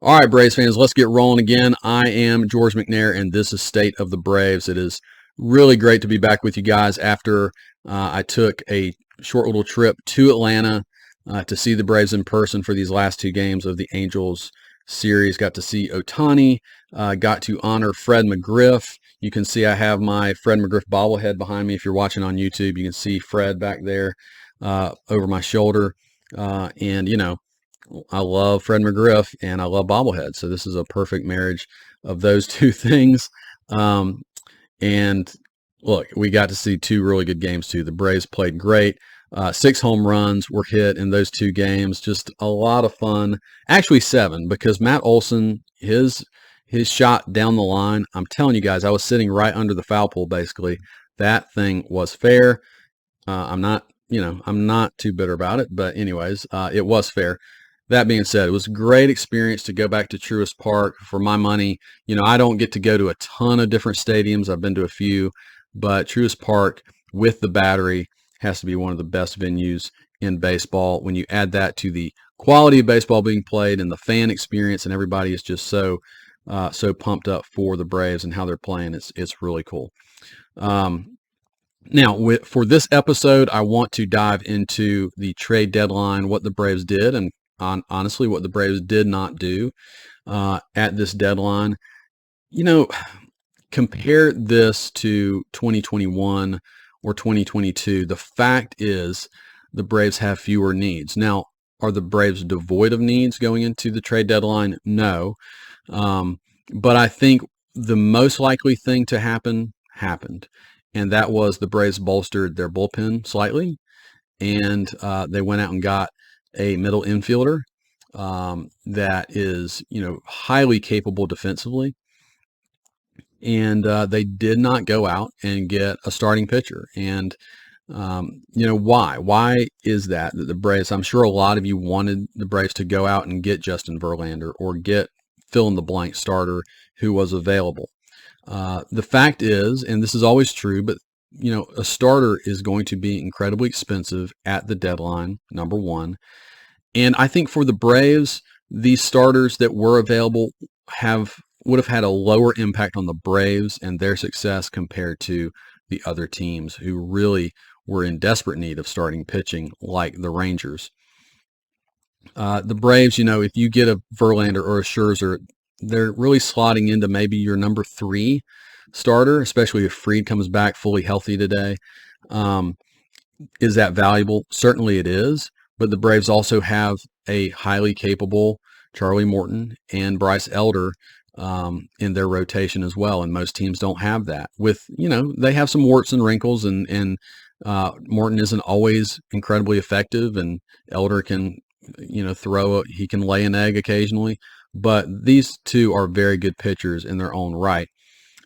All right, Braves fans, let's get rolling again. I am George McNair, and this is State of the Braves. It is really great to be back with you guys after I took a short little trip to Atlanta to see the Braves in person for these last two games of the Angels series. Got to see Ohtani, got to honor Fred McGriff. You can see I have my Fred McGriff bobblehead behind me. If you're watching on YouTube, you can see Fred back there over my shoulder. And, you know, I love Fred McGriff and I love bobbleheads. So this is a perfect marriage of those two things. Um, and look, we got to see two really good games too. The Braves played great. 6 home runs were hit in those two games. Just a lot of fun. Actually 7, because Matt Olson, his shot down the line, I'm telling you guys, I was sitting right under the foul pole basically. That thing was fair. I'm not too bitter about it, but anyways, it was fair. That being said, it was a great experience to go back to Truist Park. For my money, I don't get to go to a ton of different stadiums. I've been to a few, but Truist Park with the Battery has to be one of the best venues in baseball. When you add that to the quality of baseball being played and the fan experience, and everybody is just so pumped up for the Braves and how they're playing, it's really cool. Now, for this episode, I want to dive into the trade deadline, what the Braves did, and honestly, what the Braves did not do at this deadline. Compare this to 2021 or 2022. The fact is the Braves have fewer needs. Now, are the Braves devoid of needs going into the trade deadline? No. But I think the most likely thing to happen happened. And that was the Braves bolstered their bullpen slightly. And they went out and got a middle infielder that is, highly capable defensively. And they did not go out and get a starting pitcher. And, why? Why is that the Braves, I'm sure a lot of you wanted the Braves to go out and get Justin Verlander or get fill-in-the-blank starter who was available. The fact is, and this is always true, but a starter is going to be incredibly expensive at the deadline, number one. And I think for the Braves, these starters that were available would have had a lower impact on the Braves and their success compared to the other teams who really were in desperate need of starting pitching, like the Rangers. The Braves, if you get a Verlander or a Scherzer, they're really slotting into maybe your number 3 starter, especially if Fried comes back fully healthy today. Is that valuable? Certainly it is. But the Braves also have a highly capable Charlie Morton and Bryce Elder in their rotation as well. And most teams don't have that. They have some warts and wrinkles, and Morton isn't always incredibly effective, and Elder can, he can lay an egg occasionally. But these two are very good pitchers in their own right.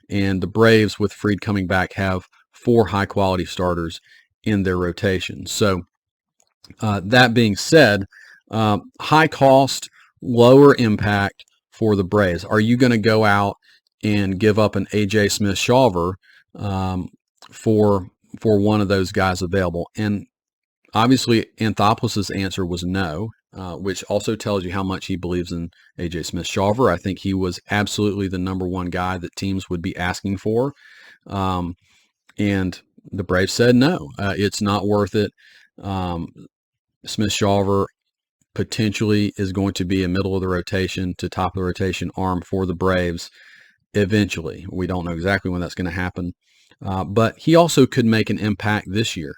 And the Braves, with Fried coming back, have 4 high-quality starters in their rotation. So that being said, high cost, lower impact for the Braves. Are you going to go out and give up an A.J. Smith-Shawver for one of those guys available? And obviously, Anthopolous' answer was no, which also tells you how much he believes in A.J. Smith-Shawver. I think he was absolutely the number 1 guy that teams would be asking for. And the Braves said no, it's not worth it. Smith-Shawver potentially is going to be a middle of the rotation to top of the rotation arm for the Braves eventually. We don't know exactly when that's going to happen. But he also could make an impact this year.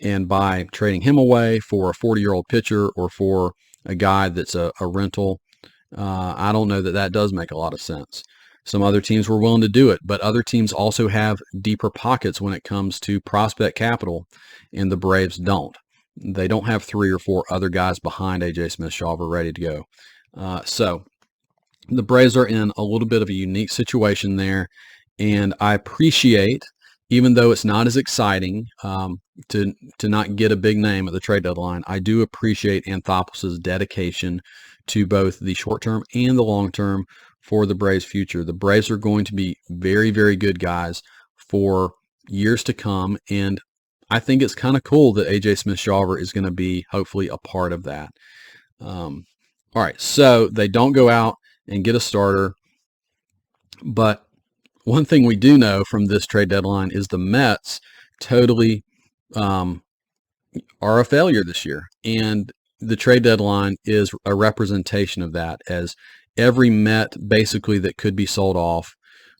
And by trading him away for a 40-year-old pitcher or for a guy that's a rental, I don't know that does make a lot of sense. Some other teams were willing to do it, but other teams also have deeper pockets when it comes to prospect capital, and the Braves don't. They don't have 3 or 4 other guys behind A.J. Smith-Shawver ready to go. So the Braves are in a little bit of a unique situation there, and I appreciate, even though it's not as exciting to not get a big name at the trade deadline, I do appreciate Anthopolous' dedication to both the short term and the long term for the Braves' future. The Braves are going to be very, very good guys for years to come, and I think it's kind of cool that A.J. Smith-Shawver is going to be hopefully a part of that. All right, so they don't go out and get a starter, but one thing we do know from this trade deadline is the Mets totally um, are a failure this year. And the trade deadline is a representation of that, as every Met basically that could be sold off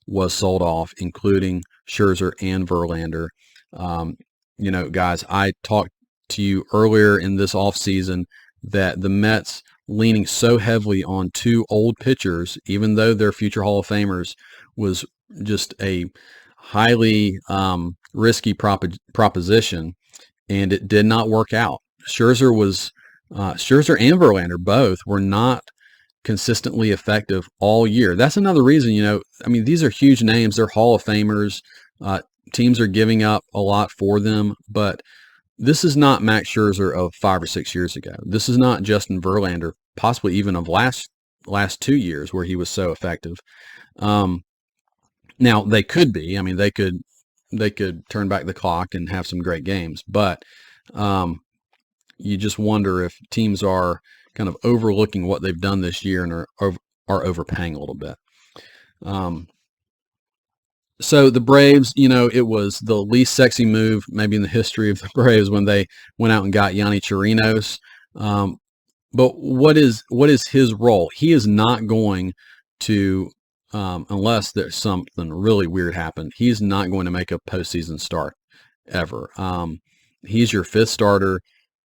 was sold off, including Scherzer and Verlander. Um, guys, I talked to you earlier in this offseason that the Mets leaning so heavily on two old pitchers, even though they're future Hall of Famers, was just a highly risky proposition, and it did not work out. Scherzer and Verlander both were not consistently effective all year. That's another reason, these are huge names. They're Hall of Famers. Teams are giving up a lot for them, but this is not Max Scherzer of 5 or 6 years ago. This is not Justin Verlander, possibly even of last 2 years where he was so effective. Now they could be. I mean, they could turn back the clock and have some great games, but you just wonder if teams are kind of overlooking what they've done this year and are overpaying a little bit. So the Braves, it was the least sexy move maybe in the history of the Braves when they went out and got Yanni Chirinos. But what is his role? He is not going to, unless there's something really weird happened, he's not going to make a postseason start ever. He's your fifth starter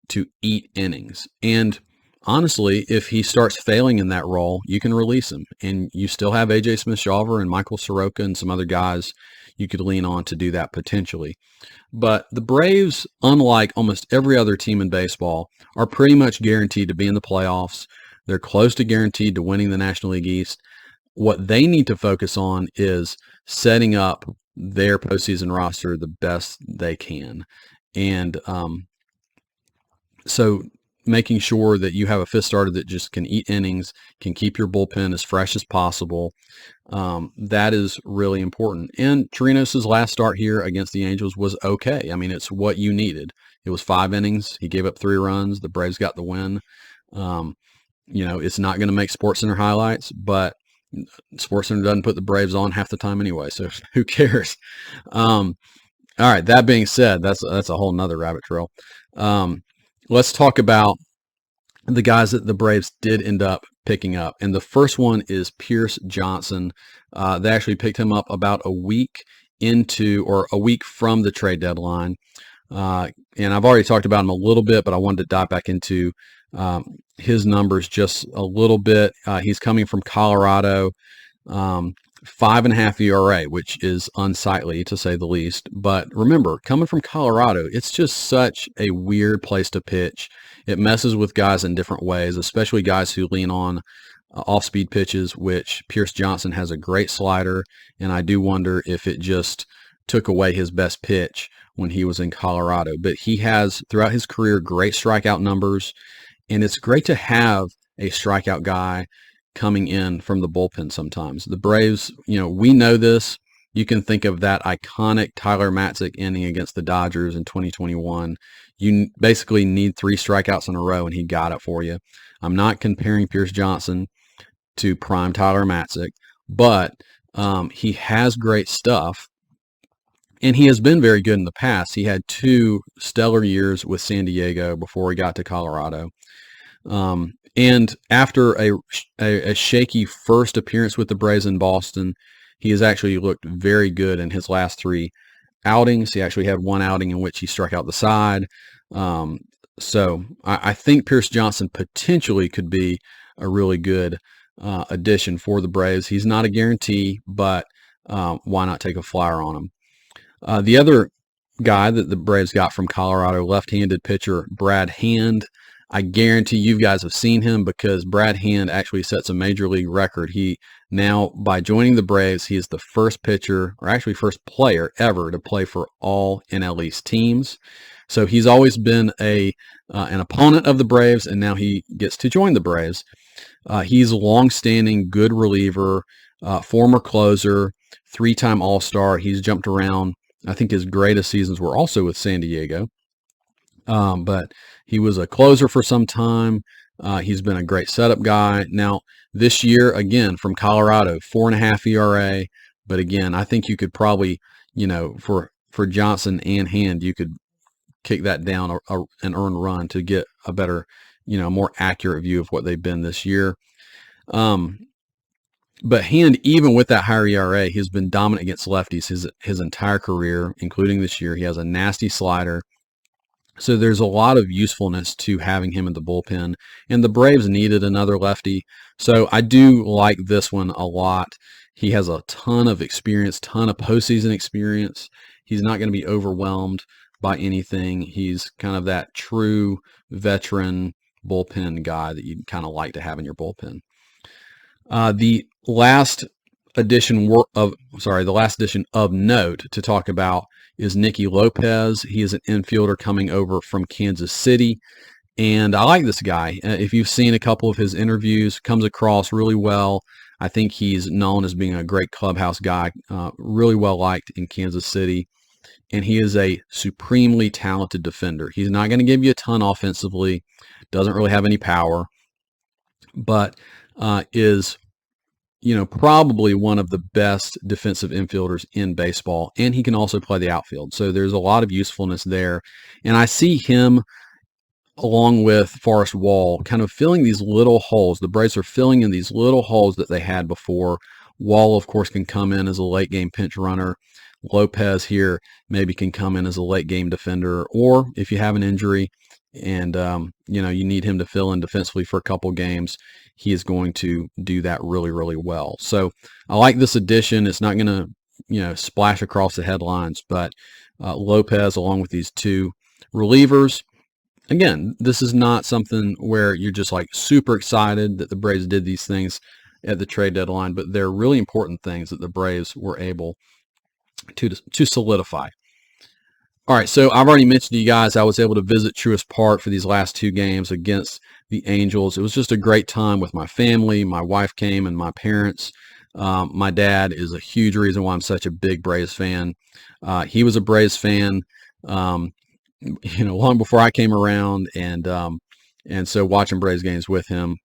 to eat innings. And honestly, if he starts failing in that role, you can release him. And you still have A.J. Smith-Shawver and Michael Soroka and some other guys you could lean on to do that potentially. But the Braves, unlike almost every other team in baseball, are pretty much guaranteed to be in the playoffs. They're close to guaranteed to winning the National League East. What they need to focus on is setting up their postseason roster the best they can. And so making sure that you have a fifth starter that just can eat innings, can keep your bullpen as fresh as possible. That is really important. And Chirinos' last start here against the Angels was okay. I mean, it's what you needed. It was 5 innings. He gave up 3 runs. The Braves got the win. It's not going to make SportsCenter highlights, but SportsCenter doesn't put the Braves on half the time anyway, so who cares? All right, that being said, that's a whole nother rabbit trail. Let's talk about the guys that the Braves did end up picking up. And the first one is Pierce Johnson. They actually picked him up about a week from the trade deadline. And I've already talked about him a little bit, but I wanted to dive back into his numbers just a little bit. He's coming from Colorado. 5.5 ERA, which is unsightly to say the least. But remember, coming from Colorado, it's just such a weird place to pitch. It messes with guys in different ways, especially guys who lean on off-speed pitches, which Pierce Johnson has a great slider, and I do wonder if it just took away his best pitch when he was in Colorado. But he has, throughout his career, great strikeout numbers, and it's great to have a strikeout guy coming in from the bullpen sometimes. The Braves, we know this. You can think of that iconic Tyler Matzik inning against the Dodgers in 2021. You basically need 3 strikeouts in a row, and he got it for you. I'm not comparing Pierce Johnson to prime Tyler Matzik, but he has great stuff, and he has been very good in the past. He had 2 stellar years with San Diego before he got to Colorado. And after a shaky first appearance with the Braves in Boston, he has actually looked very good in his last 3 outings. He actually had 1 outing in which he struck out the side. So I think Pierce Johnson potentially could be a really good addition for the Braves. He's not a guarantee, but why not take a flyer on him? The other guy that the Braves got from Colorado, left-handed pitcher Brad Hand. I guarantee you guys have seen him because Brad Hand actually sets a major league record. He now, by joining the Braves, he is the first pitcher, or actually first player ever to play for all NL East teams. So he's always been an opponent of the Braves, and now he gets to join the Braves. He's a long-standing, good reliever, former closer, 3-time All-Star. He's jumped around. I think his greatest seasons were also with San Diego. But he was a closer for some time, He's been a great setup guy. Now, this year, again, from Colorado, 4.5 ERA. But again, I think you could probably, for Johnson and Hand, you could kick that down an earned run to get a better, more accurate view of what they've been this year. But Hand, even with that higher ERA, has been dominant against lefties his entire career, including this year. He has a nasty slider. So there's a lot of usefulness to having him in the bullpen. And the Braves needed another lefty. So I do like this one a lot. He has a ton of experience, ton of postseason experience. He's not going to be overwhelmed by anything. He's kind of that true veteran bullpen guy that you'd kind of like to have in your bullpen. The last addition of note to talk about is Nicky Lopez. He is an infielder coming over from Kansas City, and I like this guy. If you've seen a couple of his interviews, comes across really well. I think he's known as being a great clubhouse guy, really well liked in Kansas City, and he is a supremely talented defender. He's not going to give you a ton offensively, doesn't really have any power, but is probably one of the best defensive infielders in baseball, and he can also play the outfield. So there's a lot of usefulness there. And I see him, along with Forrest Wall, kind of filling these little holes. The Braves are filling in these little holes that they had before. Wall, of course, can come in as a late-game pinch runner. Lopez here maybe can come in as a late-game defender, or if you have an injury and you need him to fill in defensively for a couple games, he is going to do that really, really well. So I like this addition. It's not going to splash across the headlines, but Lopez, along with these two relievers, again, this is not something where you're just like super excited that the Braves did these things at the trade deadline, but they're really important things that the Braves were able to solidify. All right, so I've already mentioned to you guys I was able to visit Truist Park for these last two games against the Angels. It was just a great time with my family. My wife came and my parents. My dad is a huge reason why I'm such a big Braves fan. He was a Braves fan, long before I came around, and so watching Braves games with him,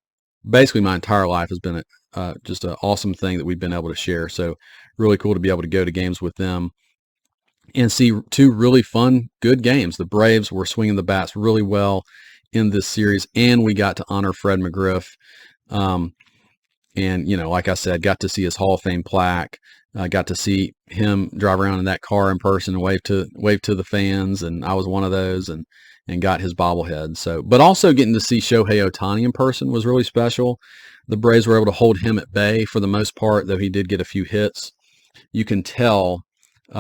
basically my entire life has been just an awesome thing that we've been able to share. So really cool to be able to go to games with them and see two really fun, good games. The Braves were swinging the bats really well in this series, and we got to honor Fred McGriff. And, like I said, got to see his Hall of Fame plaque. Got to see him drive around in that car in person and wave to the fans, and I was one of those, and got his bobblehead. So, but also getting to see Shohei Ohtani in person was really special. The Braves were able to hold him at bay for the most part, though he did get a few hits. You can tell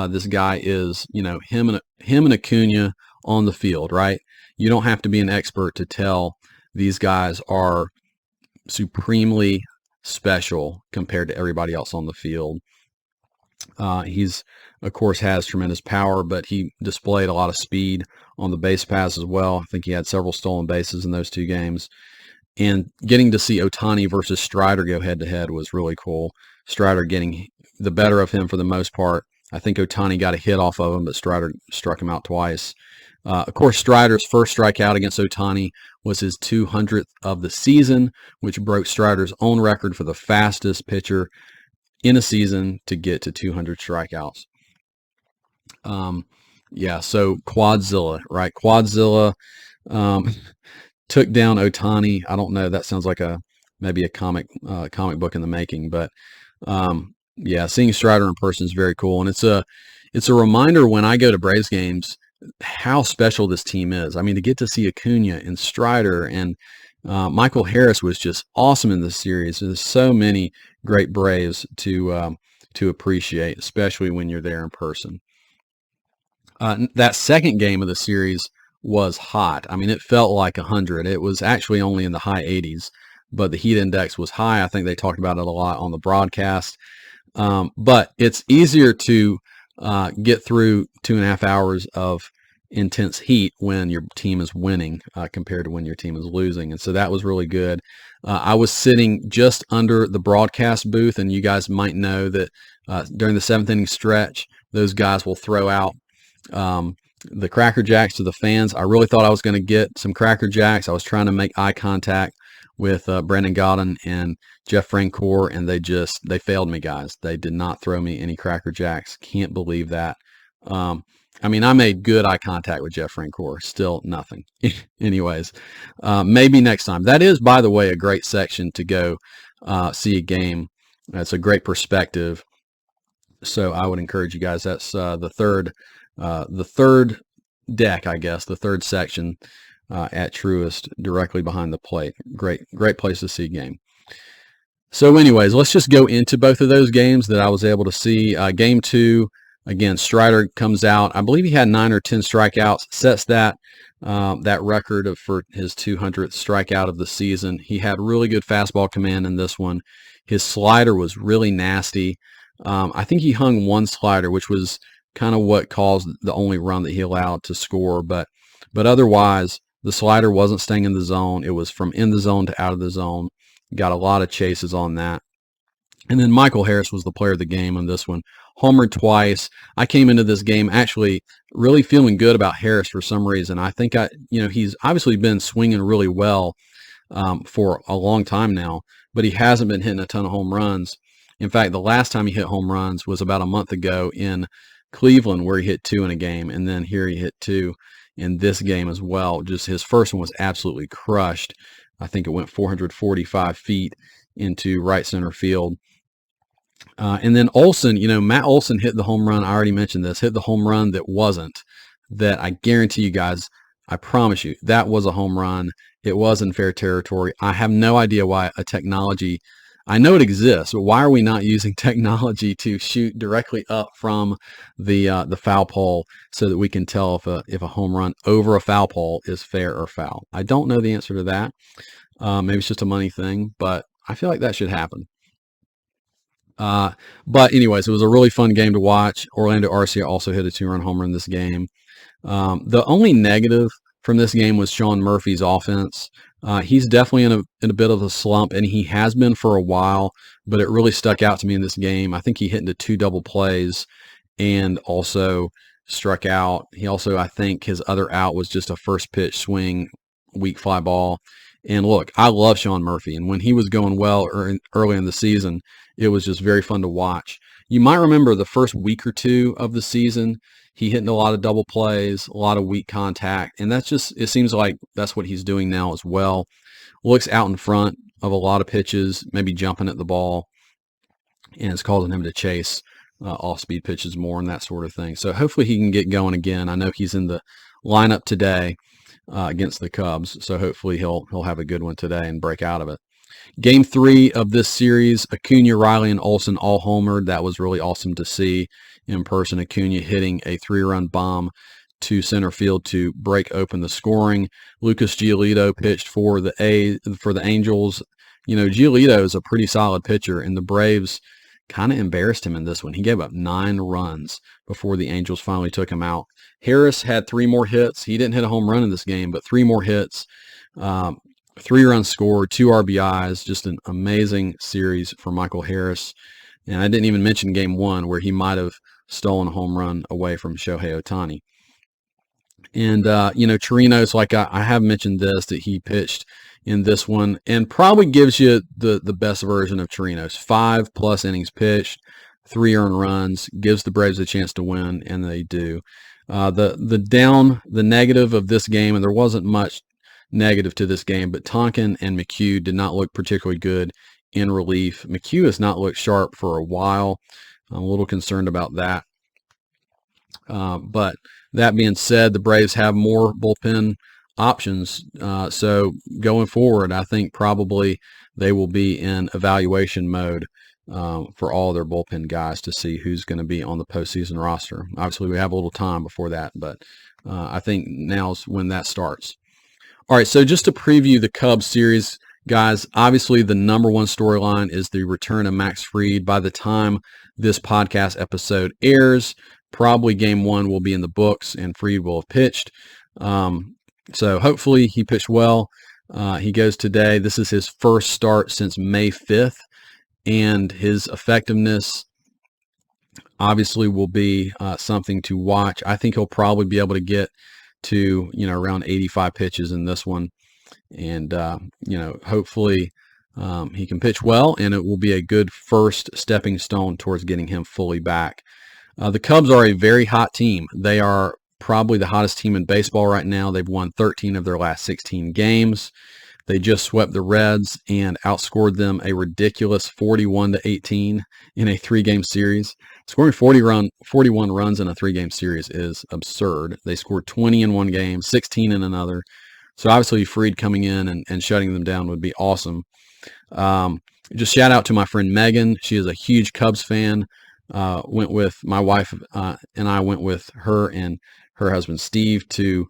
this guy is, him and Acuna on the field, right? You don't have to be an expert to tell these guys are supremely special compared to everybody else on the field. He's, of course, has tremendous power, but he displayed a lot of speed on the base pass as well. I think he had several stolen bases in those two games. And getting to see Ohtani versus Strider go head-to-head was really cool. Strider getting the better of him for the most part. I think Ohtani got a hit off of him, but Strider struck him out twice. Of course, Strider's first strikeout against Ohtani was his 200th of the season, which broke Strider's own record for the fastest pitcher in a season to get to 200 strikeouts. So Quadzilla, right? Quadzilla took down Ohtani. I don't know. That sounds like maybe a comic book in the making, but seeing Strider in person is very cool, and it's a reminder when I go to Braves games how special this team is. I mean, to get to see Acuna and Strider and Michael Harris was just awesome in this series. There's so many great Braves to appreciate, especially when you're there in person. That second game of the series was hot. I mean, it felt like 100. It was actually only in the high 80s, but the heat index was high. I think they talked about it a lot on the broadcast. But it's easier to get through 2.5 hours of intense heat when your team is winning compared to when your team is losing. And so that was really good. I was sitting just under the broadcast booth, and you guys might know that during the seventh inning stretch, those guys will throw out the Cracker Jacks to the fans. I really thought I was going to get some Cracker Jacks. I was trying to make eye contact with Brandon Gaudin and Jeff Francoeur, and they failed me, guys. They did not throw me any Cracker Jacks. Can't believe that. I mean, I made good eye contact with Jeff Francoeur. Still nothing. Anyways, maybe next time. That is, by the way, a great section to go see a game. That's a great perspective. So I would encourage you guys. That's the third deck, I guess, the third section at Truist, directly behind the plate. Great place to see a game. So anyways, let's just go into both of those games that I was able to see. Game 2, again, Strider comes out. I believe he had 9 or 10 strikeouts, sets that record for his 200th strikeout of the season. He had really good fastball command in this one. His slider was really nasty. I think he hung one slider, which was kind of what caused the only run that he allowed to score. But otherwise, the slider wasn't staying in the zone. It was from in the zone to out of the zone. Got a lot of chases on that. And then Michael Harris was the player of the game on this one. Homered twice. I came into this game actually really feeling good about Harris for some reason. I think he's obviously been swinging really well for a long time now, but he hasn't been hitting a ton of home runs. In fact, the last time he hit home runs was about a month ago in Cleveland, where he hit 2 in a game, and then here he hit 2 in this game as well. Just his first one was absolutely crushed. I think it went 445 feet into right center field. And then Olson, Matt Olson hit the home run. I already mentioned this, hit the home run that I guarantee you guys, I promise you, that was a home run. It was in fair territory. I have no idea why I know it exists, but why are we not using technology to shoot directly up from the foul pole so that we can tell if a home run over a foul pole is fair or foul? I don't know the answer to that. Maybe it's just a money thing, but I feel like that should happen. But anyways, it was a really fun game to watch. Orlando Arcia also hit a 2-run homer in this game. The only negative from this game was Sean Murphy's offense. He's definitely in a bit of a slump, and he has been for a while, but it really stuck out to me in this game. I think he hit into 2 double plays and also struck out. He also, I think his other out was just a first pitch swing, weak fly ball. And look, I love Sean Murphy, and when he was going well early in the season, it was just very fun to watch. You might remember the first week or two of the season, he hitting a lot of double plays, a lot of weak contact, and it seems like that's what he's doing now as well. Looks out in front of a lot of pitches, maybe jumping at the ball, and it's causing him to chase off-speed pitches more and that sort of thing. So hopefully he can get going again. I know he's in the lineup today against the Cubs, so hopefully he'll have a good one today and break out of it. Game 3 of this series, Acuna, Riley, and Olson all homered. That was really awesome to see in person. Acuna hitting a 3-run bomb to center field to break open the scoring. Lucas Giolito pitched for the Angels. Giolito is a pretty solid pitcher, and the Braves kind of embarrassed him in this one. He gave up 9 runs before the Angels finally took him out. Harris had 3 more hits. He didn't hit a home run in this game, but 3 more hits. 3 runs scored, 2 RBIs, just an amazing series for Michael Harris. And I didn't even mention game 1 where he might have stolen a home run away from Shohei Ohtani. And, Chirinos, like I have mentioned this, that he pitched in this one and probably gives you the best version of Chirinos. 5+ innings pitched, 3 earned runs, gives the Braves a chance to win, and they do. The negative of this game, and there wasn't much negative to this game, but Tonkin and McHugh did not look particularly good in relief. McHugh has not looked sharp for a while. I'm a little concerned about that. But that being said, the Braves have more bullpen options. So going forward, I think probably they will be in evaluation mode for all their bullpen guys to see who's going to be on the postseason roster. Obviously, we have a little time before that, but I think now's when that starts. All right, so just to preview the Cubs series, guys, obviously the number one storyline is the return of Max Fried. By the time this podcast episode airs, probably game 1 will be in the books and Fried will have pitched. So hopefully he pitched well. He goes today. This is his first start since May 5th, and his effectiveness obviously will be something to watch. I think he'll probably be able to get to around 85 pitches in this one. And hopefully he can pitch well, and it will be a good first stepping stone towards getting him fully back. The Cubs are a very hot team. They are probably the hottest team in baseball right now. They've won 13 of their last 16 games. They just swept the Reds and outscored them a ridiculous 41-18 in a 3-game series. Scoring 41 runs in a 3-game series is absurd. They scored 20 in one game, 16 in another. So obviously Fried coming in and shutting them down would be awesome. Just shout out to my friend Megan. She is a huge Cubs fan. Went with my wife and I went with her and her husband Steve to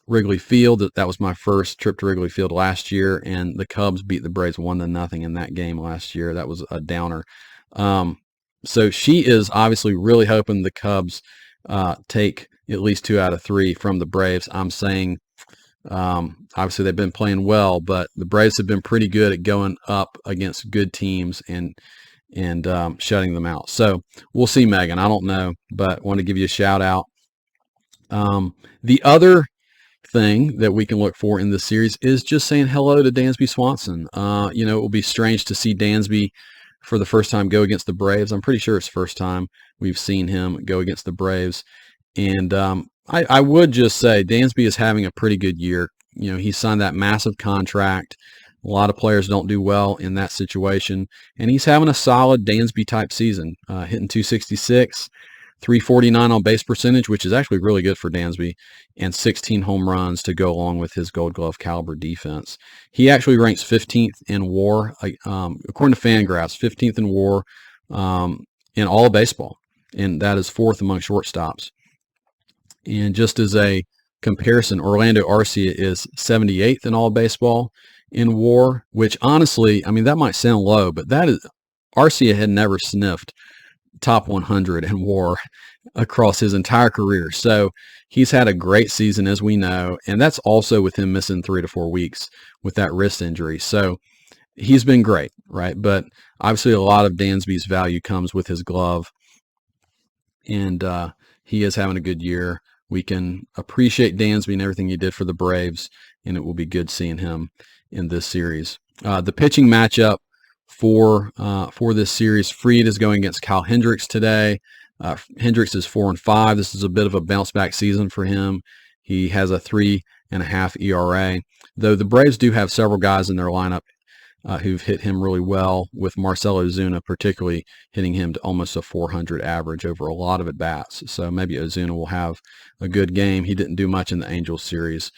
Wrigley Field. That was my first trip to Wrigley Field last year, and the Cubs beat the Braves 1-0 in that game last year. That was a downer. So she is obviously really hoping the Cubs take at least 2 out of 3 from the Braves. I'm saying obviously they've been playing well, but the Braves have been pretty good at going up against good teams and shutting them out. So we'll see, Megan. I don't know, but want to give you a shout out. The other thing that we can look for in this series is just saying hello to Dansby Swanson. It will be strange to see Dansby for the first time go against the Braves. I'm pretty sure it's the first time we've seen him go against the Braves. And I would just say Dansby is having a pretty good year. He signed that massive contract. A lot of players don't do well in that situation. And he's having a solid Dansby-type season, hitting 266, 349 on base percentage, which is actually really good for Dansby, and 16 home runs to go along with his Gold Glove caliber defense. He actually ranks 15th in WAR, according to Fangraphs, 15th in WAR in all of baseball, and that is 4th among shortstops. And just as a comparison, Orlando Arcia is 78th in all of baseball in WAR, which honestly, that might sound low, but that is, Arcia had never sniffed top 100 in WAR across his entire career. So he's had a great season, as we know, and that's also with him missing 3 to 4 weeks with that wrist injury. So he's been great, right? But obviously a lot of Dansby's value comes with his glove, and he is having a good year. We can appreciate Dansby and everything he did for the Braves, and it will be good seeing him in this series. The pitching matchup for this series, Fried is going against Kyle Hendricks today. Hendricks is 4-5. This is a bit of a bounce back season for him. He has a 3.5 ERA, though the Braves do have several guys in their lineup who've hit him really well, with Marcell Ozuna particularly hitting him to almost a 400 average over a lot of at-bats. So maybe Ozuna will have a good game. He didn't do much in the Angels series.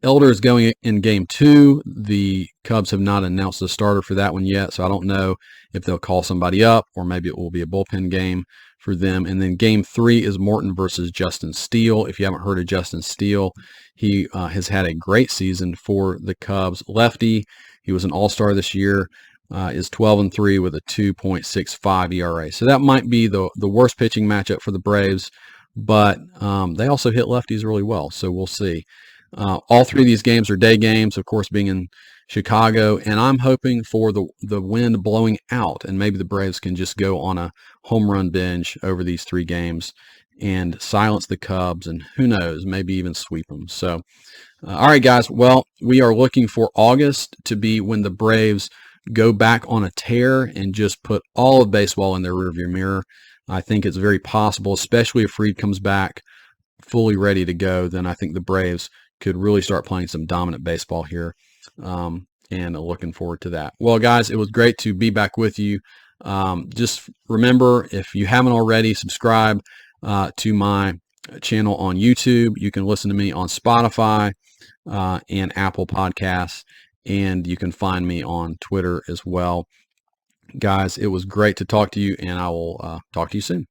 Elder is going in game 2. The Cubs have not announced the starter for that one yet, so I don't know if they'll call somebody up or maybe it will be a bullpen game for them. And then game 3 is Morton versus Justin Steele. If you haven't heard of Justin Steele, he has had a great season for the Cubs. Lefty, he was an all-star this year, is 12-3 with a 2.65 ERA. So that might be the worst pitching matchup for the Braves, but they also hit lefties really well, so we'll see. All 3 of these games are day games, of course, being in Chicago, and I'm hoping for the wind blowing out, and maybe the Braves can just go on a home run binge over these 3 games and silence the Cubs, and who knows, maybe even sweep them. So, all right, guys, well, we are looking for August to be when the Braves go back on a tear and just put all of baseball in their rearview mirror. I think it's very possible, especially if Fried comes back fully ready to go, then I think the Braves could really start playing some dominant baseball here, and looking forward to that. Well, guys, it was great to be back with you. Just remember, if you haven't already, subscribe to my channel on YouTube. You can listen to me on Spotify and Apple Podcasts, and you can find me on Twitter as well. Guys, it was great to talk to you, and I will talk to you soon.